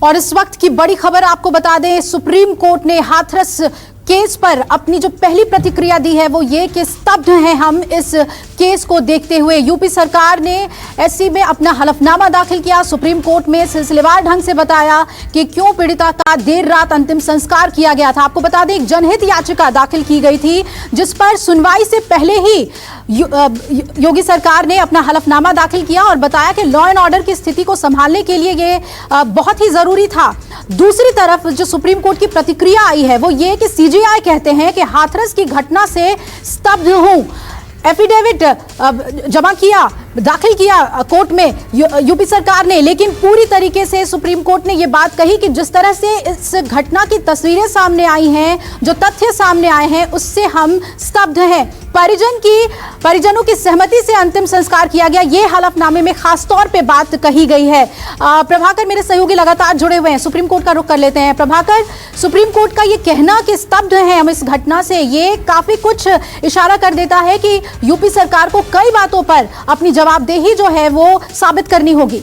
और इस वक्त की बड़ी खबर आपको बता दें, सुप्रीम कोर्ट ने हाथरस केस पर अपनी जो पहली प्रतिक्रिया दी है वो ये कि स्तब्ध हैं हम इस केस को देखते हुए। यूपी सरकार ने एससी में अपना हलफनामा दाखिल किया, सुप्रीम कोर्ट में सिलसिलेवार ढंग से बताया कि क्यों पीड़िता का देर रात अंतिम संस्कार किया गया था। आपको बता दें, एक जनहित याचिका दाखिल की गई थी जिस पर सुनवाई से पहले ही योगी सरकार ने अपना हलफनामा दाखिल किया और बताया कि लॉ एंड ऑर्डर की स्थिति को संभालने के लिए ये बहुत ही जरूरी था। दूसरी तरफ जो सुप्रीम कोर्ट की प्रतिक्रिया आई है वो ये कि सीजेआई कहते हैं कि हाथरस की घटना से स्तब्ध हूं, एफिडेविट जमा किया, दाखिल किया कोर्ट में यूपी सरकार ने, लेकिन पूरी तरीके से सुप्रीम कोर्ट ने यह बात कही कि जिस तरह से इस घटना की तस्वीरें सामने आई हैं, जो तथ्य सामने आए हैं, उससे हम स्तब्ध हैं। परिजनों की सहमति से अंतिम संस्कार किया गया, ये हलफनामे में खास तौर पे बात कही गई है। प्रभाकर मेरे सहयोगी लगातार जुड़े हुए हैं, सुप्रीम कोर्ट का रुख कर लेते हैं। प्रभाकर, सुप्रीम कोर्ट का ये कहना कि स्तब्ध हैं हम इस घटना से, ये काफी कुछ इशारा कर देता है कि यूपी सरकार को कई बातों पर अपनी जवाबदेही जो है वो साबित करनी होगी।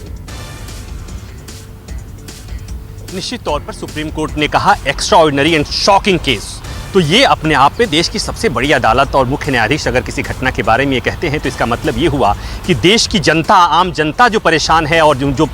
निश्चित तौर पर सुप्रीम कोर्ट ने कहा extra ordinary and shocking case, तो ये अपने आप में देश की सबसे बड़ी अदालत और मुख्य न्यायाधीश अगर किसी घटना के बारे में ये कहते हैं तो इसका मतलब ये हुआ कि देश की जनता, आम जनता जो परेशान है और जो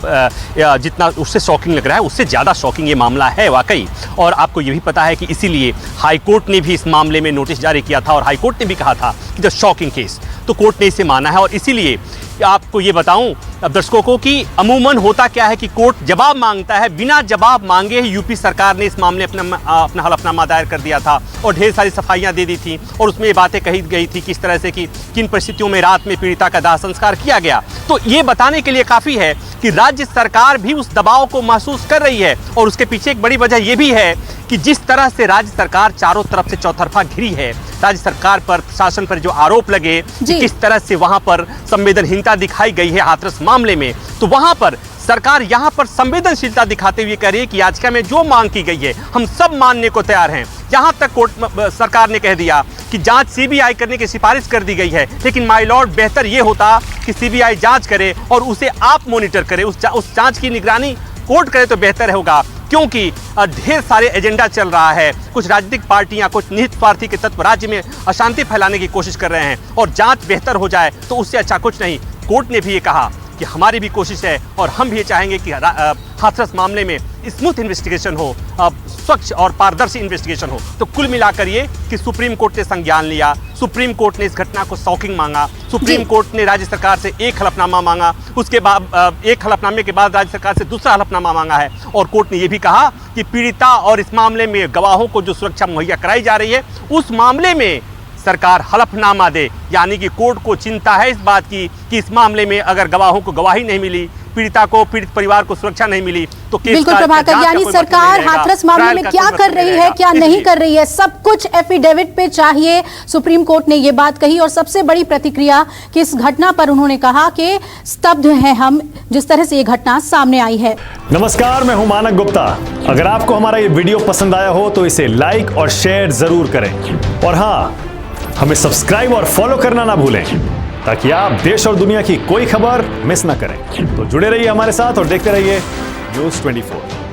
जितना उससे शॉकिंग लग रहा है उससे ज़्यादा शॉकिंग ये मामला है वाकई। और आपको ये भी पता है कि इसीलिए हाईकोर्ट ने भी इस मामले में नोटिस जारी किया था और हाईकोर्ट ने भी कहा था कि द शॉकिंग केस, तो कोर्ट ने इसे माना है। और इसीलिए आपको ये बताऊं दर्शकों को कि अमूमन होता क्या है कि कोर्ट जवाब मांगता है, बिना जवाब मांगे ही यूपी सरकार ने इस मामले अपना हलफनामा दायर कर दिया था और ढेर सारी सफाइयां दे दी थी और उसमें ये बातें कही गई थी किस तरह से कि किन परिस्थितियों में रात में पीड़िता का दाह संस्कार किया गया। तो ये बताने के लिए काफ़ी है कि राज्य सरकार भी उस दबाव को महसूस कर रही है और उसके पीछे एक बड़ी वजह यह भी है कि जिस तरह से राज्य सरकार चारों तरफ से चौतरफा घिरी है, राज्य सरकार पर, प्रशासन पर जो आरोप लगे किस तरह से वहां पर संवेदनहीनता दिखाई गई है हाथरस मामले में, तो वहां पर सरकार यहां पर संवेदनशीलता दिखाते हुए कह रही है कि याचिका में जो मांग की गई है हम सब मानने को तैयार हैं। यहां तक कोर्ट सरकार ने कह दिया कि जांच सीबीआई करने की सिफारिश कर दी गई है, लेकिन माय लॉर्ड बेहतर यह होता कि सीबीआई जांच करे और उसे आप मॉनिटर करे, उस जांच की निगरानी कोर्ट करे तो बेहतर होगा, क्योंकि ढेर सारे एजेंडा चल रहा है। कुछ राजनीतिक पार्टियां, कुछ निहित स्वार्थी के तत्व राज्य में अशांति फैलाने की कोशिश कर रहे हैं और जांच बेहतर हो जाए तो उससे अच्छा कुछ नहीं। कोर्ट ने भी ये कहा कि हमारी भी कोशिश है और हम भी ये चाहेंगे कि हाथरस मामले में स्मूथ इन्वेस्टिगेशन हो, स्वच्छ और पारदर्शी इन्वेस्टिगेशन हो। तो कुल मिलाकर ये कि सुप्रीम कोर्ट ने संज्ञान लिया, सुप्रीम कोर्ट ने इस घटना को शॉकिंग मांगा, सुप्रीम कोर्ट ने राज्य सरकार से एक हलफनामा मांगा, उसके बाद एक हलफनामे के बाद राज्य सरकार से दूसरा हलफनामा मांगा है और कोर्ट ने यह भी कहा कि पीड़िता और इस मामले में गवाहों को जो सुरक्षा मुहैया कराई जा रही है उस मामले में सरकार हलफनामा दे। यानी कि कोर्ट को चिंता है इस बात की कि इस मामले में अगर गवाहों को गवाही नहीं मिली, पीड़िता को, पीड़ित परिवार को सुरक्षा नहीं मिली तो केस बिल्कुल प्रभाकर, यानी सरकार हाथरस मामले में क्या कर रही है, क्या नहीं कर रही है, सब कुछ एफिडेविट पे चाहिए। सुप्रीम कोर्ट ने ये बात कही और सबसे बड़ी प्रतिक्रिया कि इस घटना पर उन्होंने कहा कि स्तब्ध हैं हम, जिस तरह से ये घटना सामने आई है। नमस्कार, मैं हूं मानक गुप्ता। अगर आपको हमारा ये वीडियो पसंद आया हो तो इसे लाइक और शेयर जरूर करें और हाँ, हमें सब्सक्राइब और फॉलो करना ना भूलें ताकि आप देश और दुनिया की कोई खबर मिस ना करें। तो जुड़े रहिए हमारे साथ और देखते रहिए न्यूज़ 24।